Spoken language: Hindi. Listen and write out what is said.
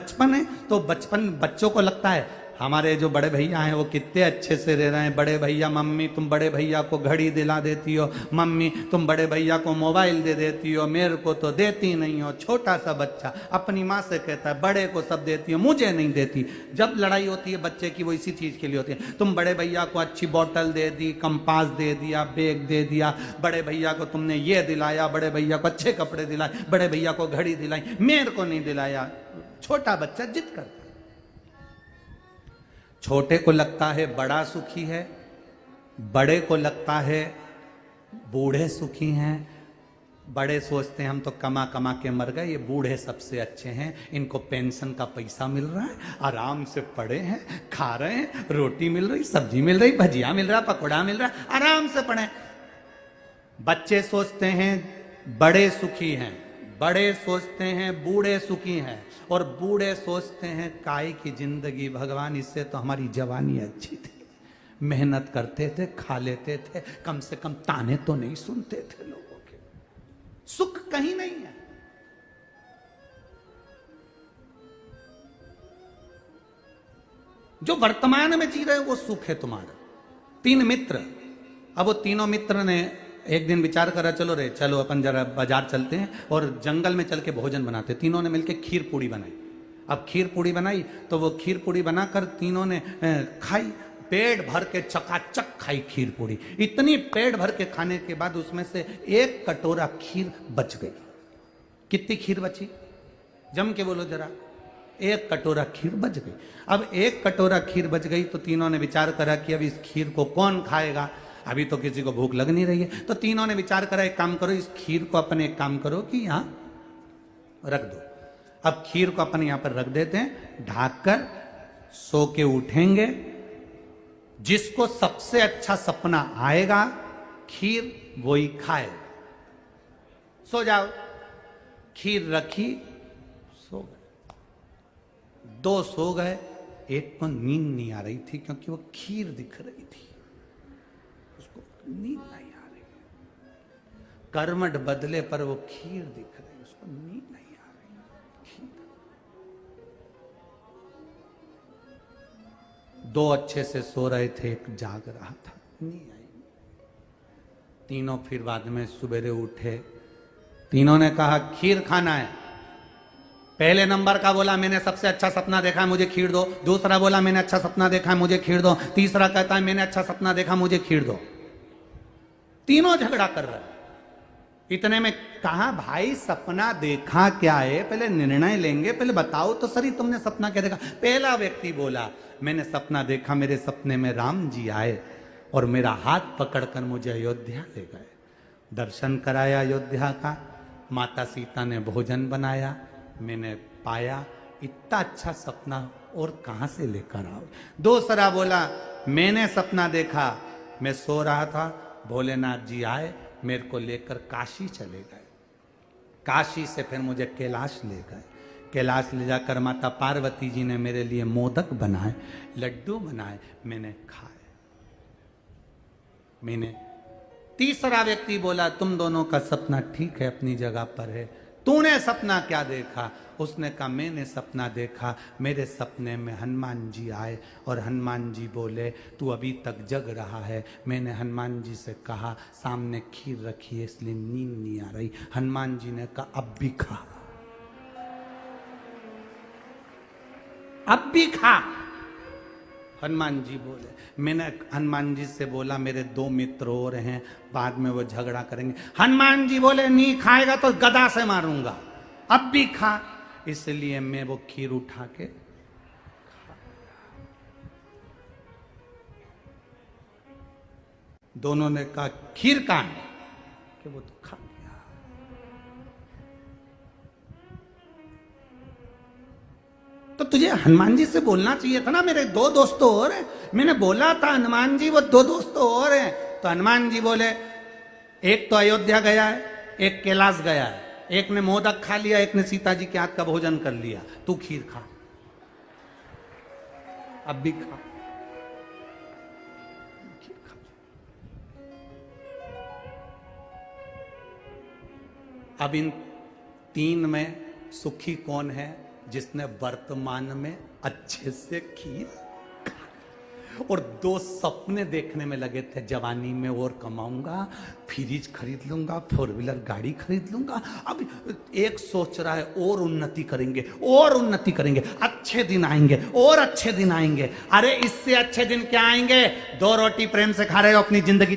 बचपन है तो बचपन बच्चों को लगता है हमारे जो बड़े भैया हैं वो कितने अच्छे से रह रहे हैं। बड़े भैया, मम्मी तुम बड़े भैया को घड़ी दिला देती हो, मम्मी तुम बड़े भैया को मोबाइल दे देती हो, मेरे को तो देती नहीं हो। छोटा सा बच्चा अपनी माँ से कहता है बड़े को सब देती हो, मुझे नहीं देती। जब लड़ाई होती है बच्चे की वो इसी चीज के लिए होती है। तुम बड़े भैया को अच्छी बोतल दे दी, कंपास दे दिया, बैग दे दिया, बड़े भैया को तुमने ये दिलाया, बड़े भैया को अच्छे कपड़े दिलाए, बड़े भैया को घड़ी दिलाई, मेरे को नहीं दिलाया। छोटा बच्चा जिद करता है। छोटे को लगता है बड़ा सुखी है, बड़े को लगता है बूढ़े सुखी हैं। बड़े सोचते हैं हम तो कमा कमा के मर गए, ये बूढ़े सबसे अच्छे हैं, इनको पेंशन का पैसा मिल रहा है, आराम से पड़े हैं, खा रहे हैं, रोटी मिल रही, सब्जी मिल रही, भजिया मिल रहा, पकौड़ा मिल रहा, आराम से पड़े। बच्चे सोचते हैं बड़े सुखी हैं, बड़े सोचते हैं बूढ़े सुखी हैं, और बूढ़े सोचते हैं काय की जिंदगी भगवान, इससे तो हमारी जवानी अच्छी थी, मेहनत करते थे, खा लेते थे, कम से कम ताने तो नहीं सुनते थे लोगों के। सुख कहीं नहीं है। जो वर्तमान में जी रहे हो वो सुख है तुम्हारा। 3 मित्र, अब वो तीनों मित्र ने एक दिन विचार करा, चलो रे चलो अपन जरा बाजार चलते हैं और जंगल में चल के भोजन बनाते। तीनों ने मिलके खीर पूड़ी बनाई। अब खीर पूड़ी बनाई तो वो खीर पूड़ी बनाकर तीनों ने खाई, पेट भर के चकाचक खाई खीर पूड़ी। इतनी पेट भर के खाने के बाद उसमें से 1 कटोरा खीर बच गई। कितनी खीर बची? जम के बोलो जरा। 1 कटोरा खीर बच गई। अब 1 कटोरा खीर बच गई तो तीनों ने विचार करा कि अब इस खीर को कौन खाएगा, अभी तो किसी को भूख लग नहीं रही है। तो तीनों ने विचार करा एक काम करो, इस खीर को अपन एक काम करो कि यहां रख दो। अब खीर को अपन यहां पर रख देते हैं, ढाककर सो के उठेंगे, जिसको सबसे अच्छा सपना आएगा खीर वही खाए। सो जाओ। खीर रखी, सो गए। 2 सो गए, एक को नींद नहीं आ रही थी क्योंकि वो खीर दिख रही थी, नींद नहीं आ रही। करवट बदले पर वो खीर दिख रही, उसको नींद नहीं आ रही। खीर 2 अच्छे से सो रहे थे, एक जाग रहा था, नींद आई। तीनों फिर बाद में सवेरे उठे। तीनों ने कहा खीर खाना है। पहले नंबर का बोला मैंने सबसे अच्छा सपना देखा है, मुझे खीर दो। दूसरा बोला मैंने अच्छा सपना देखा है, मुझे खीर दो। तीसरा कहता है मैंने अच्छा सपना देखा, मुझे खीर दो। तीनों झगड़ा कर रहे हैं। इतने में कहा भाई सपना देखा क्या है, पहले निर्णय लेंगे, पहले बताओ तो सही तुमने सपना क्या देखा। पहला व्यक्ति बोला मैंने सपना देखा, मेरे सपने में राम जी आए और मेरा हाथ पकड़कर मुझे अयोध्या ले गए, दर्शन कराया अयोध्या का, माता सीता ने भोजन बनाया, मैंने पाया इतना अच्छा सपना और कहां से लेकर आओ। दूसरा बोला मैंने सपना देखा, मैं सो रहा था, भोलेनाथ जी आए, मेरे को लेकर काशी चले गए, काशी से फिर मुझे कैलाश ले गए, कैलाश ले जाकर माता पार्वती जी ने मेरे लिए मोदक बनाए, लड्डू बनाए, मैंने खाए। मैंने तीसरा व्यक्ति बोला तुम दोनों का सपना ठीक है, अपनी जगह पर है, तूने सपना क्या देखा? उसने कहा मैंने सपना देखा, मेरे सपने में हनुमान जी आए और हनुमान जी बोले तू अभी तक जग रहा है। मैंने हनुमान जी से कहा सामने खीर रखी है इसलिए नींद नहीं आ रही। हनुमान जी ने कहा अब भी खा, अब भी खा। हनुमान जी बोले, मैंने हनुमान जी से बोला मेरे 2 मित्र और हैं, बाद में वो झगड़ा करेंगे। हनुमान जी बोले नहीं खाएगा तो गदा से मारूंगा, अब भी खा। इसलिए मैं वो खीर उठा के खा। दोनों ने कहा खीर कहां है? कि वो तो खा लिया। तो तुझे हनुमान जी से बोलना चाहिए था ना, मेरे 2 दोस्त और हैं। मैंने बोला था हनुमान जी वो 2 दोस्त और हैं। तो हनुमान जी बोले एक तो अयोध्या गया है, एक कैलाश गया है, एक ने मोदक खा लिया, एक ने सीता जी के हाथ का भोजन कर लिया, तू खीर खा, अब भी खा। अब इन 3 में सुखी कौन है? जिसने वर्तमान में अच्छे से खीर और 2 सपने देखने में लगे थे, जवानी में और कमाऊंगा, फ्रिज खरीद लूंगा, 4 व्हीलर गाड़ी खरीद लूंगा। अब एक सोच रहा है और उन्नति करेंगे, और उन्नति करेंगे, अच्छे दिन आएंगे और अच्छे दिन आएंगे। अरे इससे अच्छे दिन क्या आएंगे? 2 रोटी प्रेम से खा रहे हो अपनी जिंदगी।